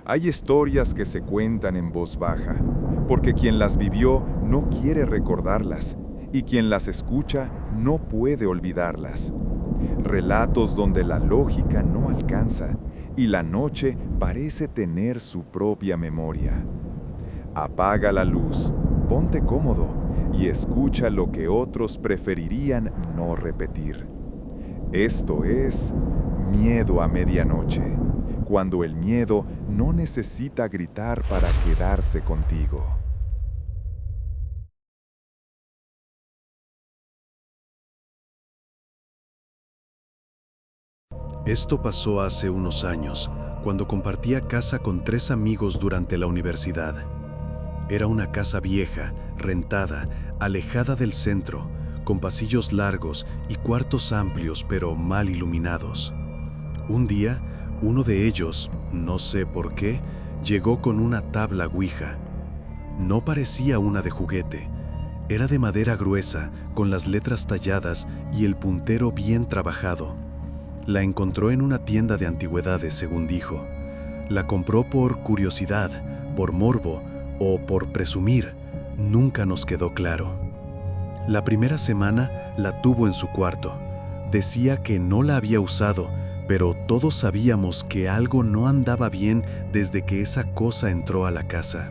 Hay historias que se cuentan en voz baja, porque quien las vivió no quiere recordarlas, y quien las escucha no puede olvidarlas. Relatos donde la lógica no alcanza, y la noche parece tener su propia memoria. Apaga la luz, ponte cómodo, y escucha lo que otros preferirían no repetir. Esto es Miedo a Medianoche, cuando el miedo no necesita gritar para quedarse contigo. Esto pasó hace unos años, cuando compartía casa con 3 amigos durante la universidad. Era una casa vieja, rentada, alejada del centro, con pasillos largos y cuartos amplios pero mal iluminados. Un día, uno de ellos, no sé por qué, llegó con una tabla Ouija. No parecía una de juguete. Era de madera gruesa, con las letras talladas y el puntero bien trabajado. La encontró en una tienda de antigüedades, según dijo. La compró por curiosidad, por morbo o por presumir. Nunca nos quedó claro. La primera semana la tuvo en su cuarto. Decía que no la había usado, pero todos sabíamos que algo no andaba bien desde que esa cosa entró a la casa.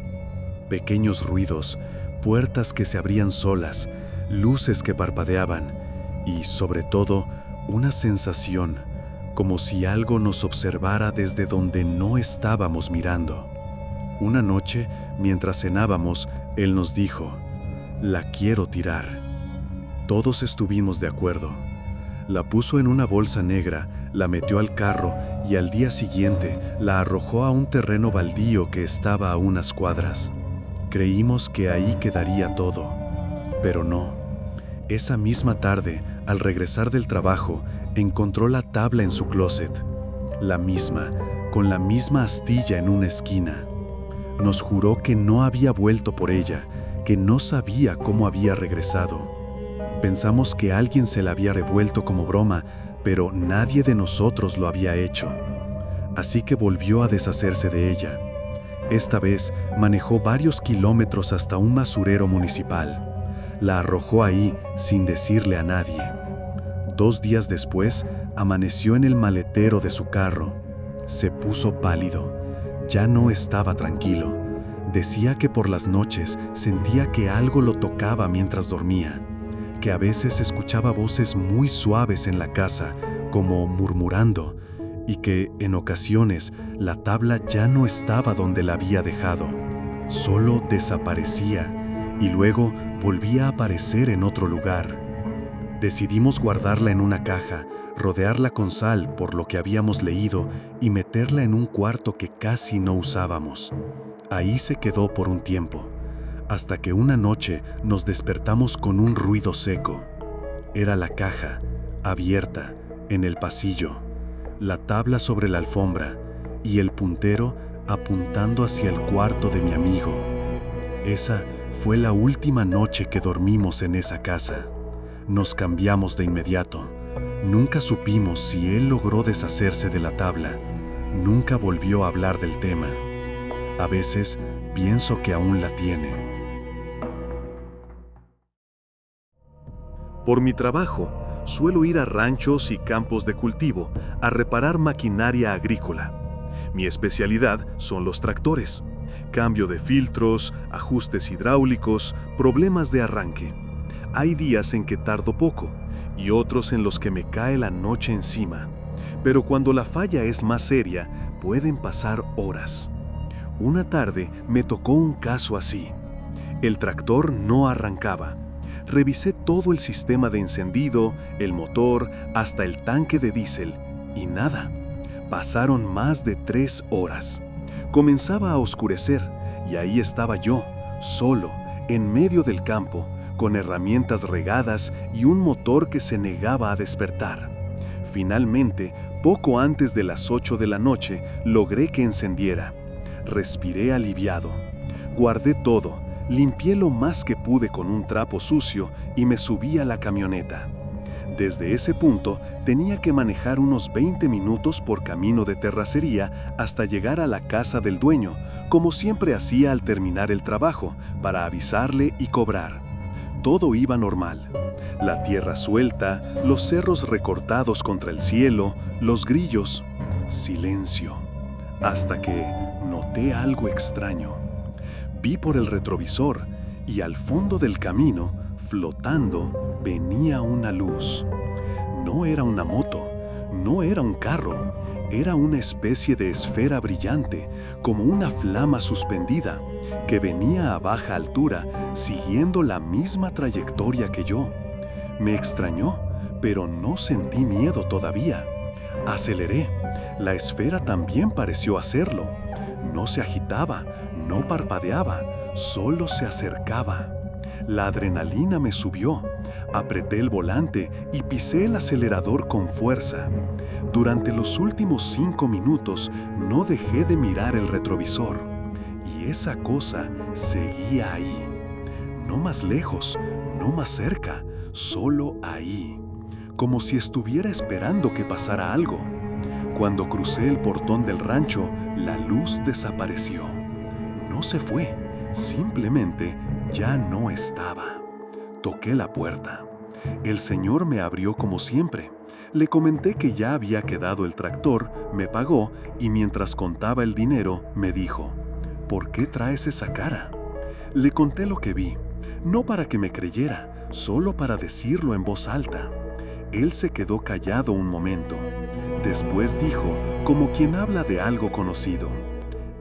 Pequeños ruidos, puertas que se abrían solas, luces que parpadeaban y, sobre todo, una sensación, como si algo nos observara desde donde no estábamos mirando. Una noche, mientras cenábamos, él nos dijo: «La quiero tirar». Todos estuvimos de acuerdo. La puso en una bolsa negra, la metió al carro y al día siguiente la arrojó a un terreno baldío que estaba a unas cuadras. Creímos que ahí quedaría todo, pero no. Esa misma tarde, al regresar del trabajo, encontró la tabla en su closet, la misma, con la misma astilla en una esquina. Nos juró que no había vuelto por ella, que no sabía cómo había regresado. Pensamos que alguien se la había revuelto como broma, pero nadie de nosotros lo había hecho. Así que volvió a deshacerse de ella. Esta vez manejó varios kilómetros hasta un basurero municipal. La arrojó ahí sin decirle a nadie. 2 días después, amaneció en el maletero de su carro. Se puso pálido. Ya no estaba tranquilo. Decía que por las noches sentía que algo lo tocaba mientras dormía, que a veces escuchaba voces muy suaves en la casa, como murmurando, y que en ocasiones la tabla ya no estaba donde la había dejado. Solo desaparecía y luego volvía a aparecer en otro lugar. Decidimos guardarla en una caja, rodearla con sal por lo que habíamos leído y meterla en un cuarto que casi no usábamos. Ahí se quedó por un tiempo, hasta que una noche nos despertamos con un ruido seco. Era la caja, abierta, en el pasillo, la tabla sobre la alfombra y el puntero apuntando hacia el cuarto de mi amigo. Esa fue la última noche que dormimos en esa casa. Nos cambiamos de inmediato. Nunca supimos si él logró deshacerse de la tabla. Nunca volvió a hablar del tema. A veces pienso que aún la tiene. Por mi trabajo, suelo ir a ranchos y campos de cultivo a reparar maquinaria agrícola. Mi especialidad son los tractores, cambio de filtros, ajustes hidráulicos, problemas de arranque. Hay días en que tardo poco y otros en los que me cae la noche encima, pero cuando la falla es más seria, pueden pasar horas. Una tarde me tocó un caso así. El tractor no arrancaba. Revisé todo el sistema de encendido, el motor, hasta el tanque de diésel, y nada. Pasaron más de 3 horas. Comenzaba a oscurecer, y ahí estaba yo, solo, en medio del campo, con herramientas regadas y un motor que se negaba a despertar. Finalmente, poco antes de las 8 de la noche, logré que encendiera. Respiré aliviado. Guardé todo. Limpié lo más que pude con un trapo sucio y me subí a la camioneta. Desde ese punto, tenía que manejar unos 20 minutos por camino de terracería hasta llegar a la casa del dueño, como siempre hacía al terminar el trabajo, para avisarle y cobrar. Todo iba normal. La tierra suelta, los cerros recortados contra el cielo, los grillos. Silencio. Hasta que noté algo extraño. Vi por el retrovisor y al fondo del camino, flotando, venía una luz. No era una moto, no era un carro, era una especie de esfera brillante, como una flama suspendida, que venía a baja altura, siguiendo la misma trayectoria que yo. Me extrañó, pero no sentí miedo todavía. Aceleré. La esfera también pareció hacerlo. No se agitaba, no parpadeaba, solo se acercaba. La adrenalina me subió. Apreté el volante y pisé el acelerador con fuerza. Durante los últimos 5 minutos no dejé de mirar el retrovisor. Y esa cosa seguía ahí. No más lejos, no más cerca, solo ahí. Como si estuviera esperando que pasara algo. Cuando crucé el portón del rancho, la luz desapareció. No se fue, simplemente ya no estaba. Toqué la puerta. El señor me abrió como siempre. Le comenté que ya había quedado el tractor, me pagó y mientras contaba el dinero, me dijo, ¿por qué traes esa cara? Le conté lo que vi, no para que me creyera, solo para decirlo en voz alta. Él se quedó callado un momento. Después dijo, como quien habla de algo conocido,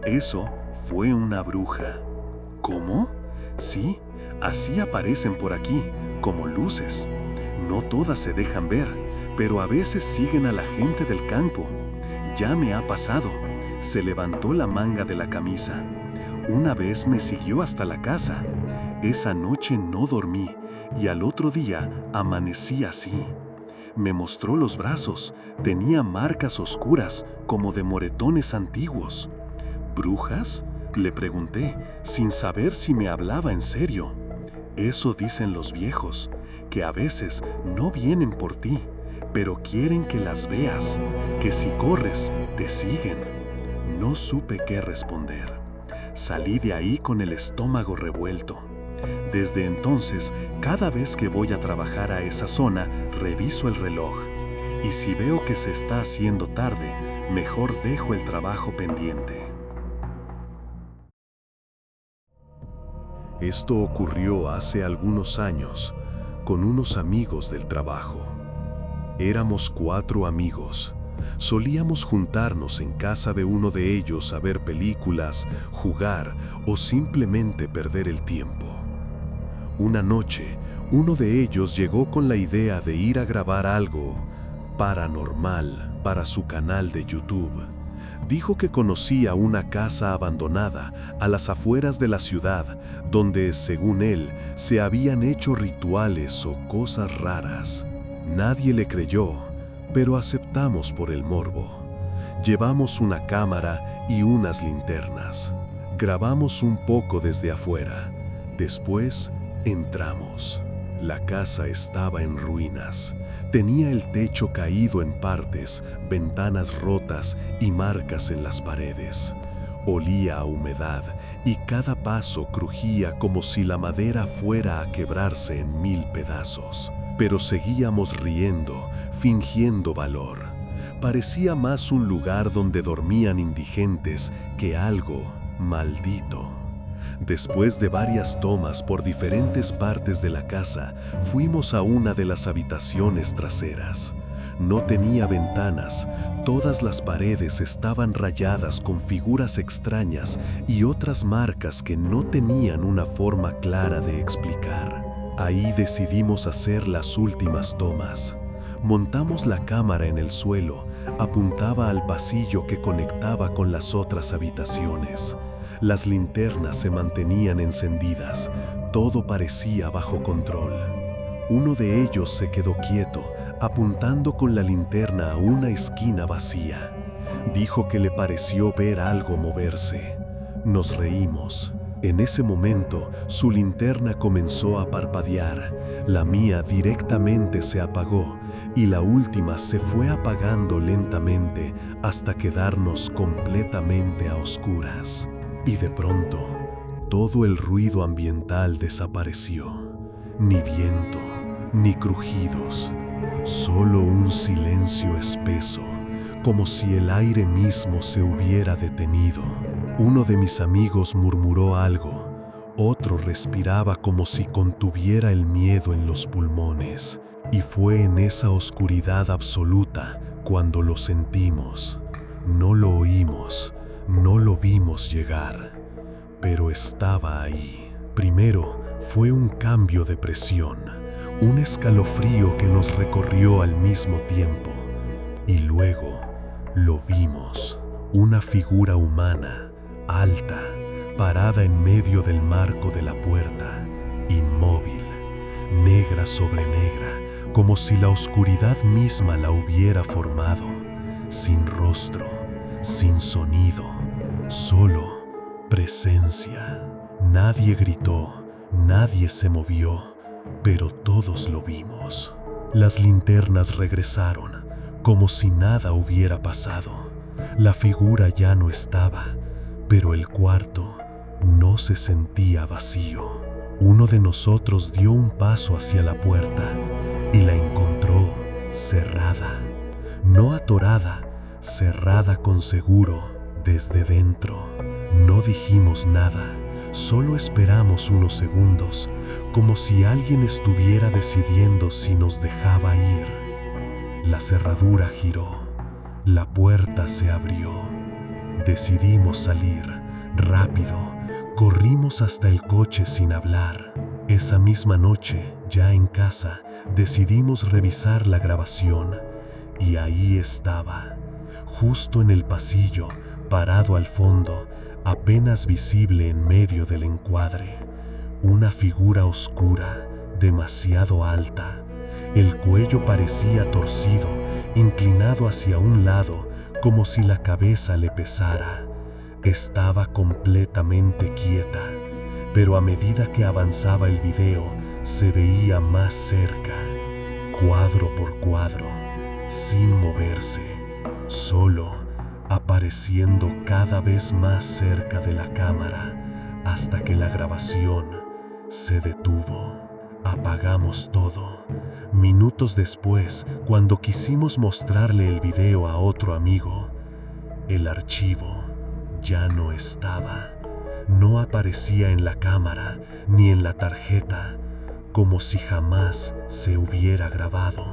eso fue una bruja. ¿Cómo? Sí, así aparecen por aquí, como luces. No todas se dejan ver, pero a veces siguen a la gente del campo. Ya me ha pasado. Se levantó la manga de la camisa. Una vez me siguió hasta la casa. Esa noche no dormí y al otro día amanecí así. Me mostró los brazos, tenía marcas oscuras como de moretones antiguos. ¿Brujas? Le pregunté, sin saber si me hablaba en serio. Eso dicen los viejos, que a veces no vienen por ti, pero quieren que las veas, que si corres, te siguen. No supe qué responder. Salí de ahí con el estómago revuelto. Desde entonces, cada vez que voy a trabajar a esa zona, reviso el reloj. Y si veo que se está haciendo tarde, mejor dejo el trabajo pendiente. Esto ocurrió hace algunos años, con unos amigos del trabajo. Éramos 4 amigos. Solíamos juntarnos en casa de uno de ellos a ver películas, jugar o simplemente perder el tiempo. Una noche, uno de ellos llegó con la idea de ir a grabar algo paranormal para su canal de YouTube. Dijo que conocía una casa abandonada a las afueras de la ciudad, donde, según él, se habían hecho rituales o cosas raras. Nadie le creyó, pero aceptamos por el morbo. Llevamos una cámara y unas linternas. Grabamos un poco desde afuera. Después, entramos. La casa estaba en ruinas. Tenía el techo caído en partes, ventanas rotas y marcas en las paredes. Olía a humedad y cada paso crujía como si la madera fuera a quebrarse en 1000 pedazos. Pero seguíamos riendo, fingiendo valor. Parecía más un lugar donde dormían indigentes que algo maldito. Después de varias tomas por diferentes partes de la casa, fuimos a una de las habitaciones traseras. No tenía ventanas, todas las paredes estaban rayadas con figuras extrañas y otras marcas que no tenían una forma clara de explicar. Ahí decidimos hacer las últimas tomas. Montamos la cámara en el suelo, apuntaba al pasillo que conectaba con las otras habitaciones. Las linternas se mantenían encendidas, todo parecía bajo control. Uno de ellos se quedó quieto, apuntando con la linterna a una esquina vacía. Dijo que le pareció ver algo moverse. Nos reímos. En ese momento, su linterna comenzó a parpadear, la mía directamente se apagó y la última se fue apagando lentamente hasta quedarnos completamente a oscuras. Y de pronto, todo el ruido ambiental desapareció. Ni viento, ni crujidos, solo un silencio espeso, como si el aire mismo se hubiera detenido. Uno de mis amigos murmuró algo, otro respiraba como si contuviera el miedo en los pulmones, y fue en esa oscuridad absoluta cuando lo sentimos. No lo oímos, no lo vimos llegar, pero estaba ahí. Primero fue un cambio de presión, un escalofrío que nos recorrió al mismo tiempo, y luego lo vimos, una figura humana, alta, parada en medio del marco de la puerta, inmóvil, negra sobre negra, como si la oscuridad misma la hubiera formado, sin rostro, sin sonido, solo presencia. Nadie gritó, nadie se movió, pero todos lo vimos. Las linternas regresaron, como si nada hubiera pasado. La figura ya no estaba, pero el cuarto no se sentía vacío. Uno de nosotros dio un paso hacia la puerta y la encontró cerrada. No atorada, cerrada con seguro desde dentro. No dijimos nada, solo esperamos unos segundos, como si alguien estuviera decidiendo si nos dejaba ir. La cerradura giró, la puerta se abrió. Decidimos salir, rápido, corrimos hasta el coche sin hablar. Esa misma noche, ya en casa, decidimos revisar la grabación, y ahí estaba, justo en el pasillo, parado al fondo, apenas visible en medio del encuadre, una figura oscura, demasiado alta. El cuello parecía torcido, inclinado hacia un lado, como si la cabeza le pesara. Estaba completamente quieta, pero a medida que avanzaba el video, se veía más cerca, cuadro por cuadro, sin moverse, solo, apareciendo cada vez más cerca de la cámara, hasta que la grabación se detuvo. Apagamos todo. Minutos después, cuando quisimos mostrarle el video a otro amigo, el archivo ya no estaba. No aparecía en la cámara ni en la tarjeta, como si jamás se hubiera grabado.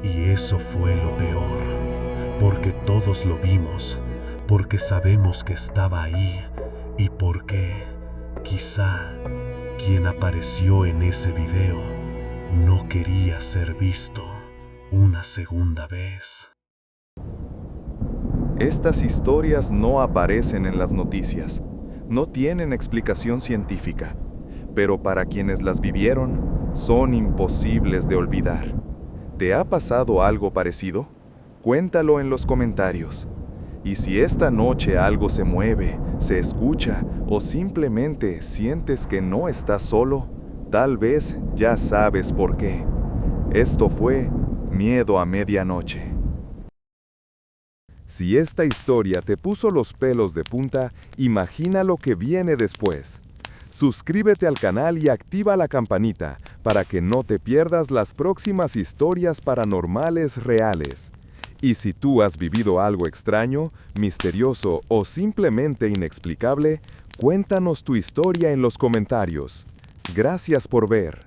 Y eso fue lo peor, porque todos lo vimos, porque sabemos que estaba ahí y porque, quizá, quien apareció en ese video no quería ser visto una segunda vez. Estas historias no aparecen en las noticias, no tienen explicación científica, pero para quienes las vivieron, son imposibles de olvidar. ¿Te ha pasado algo parecido? Cuéntalo en los comentarios. Y si esta noche algo se mueve, se escucha o simplemente sientes que no estás solo, tal vez ya sabes por qué. Esto fue Miedo a Medianoche. Si esta historia te puso los pelos de punta, imagina lo que viene después. Suscríbete al canal y activa la campanita para que no te pierdas las próximas historias paranormales reales. Y si tú has vivido algo extraño, misterioso o simplemente inexplicable, cuéntanos tu historia en los comentarios. Gracias por ver.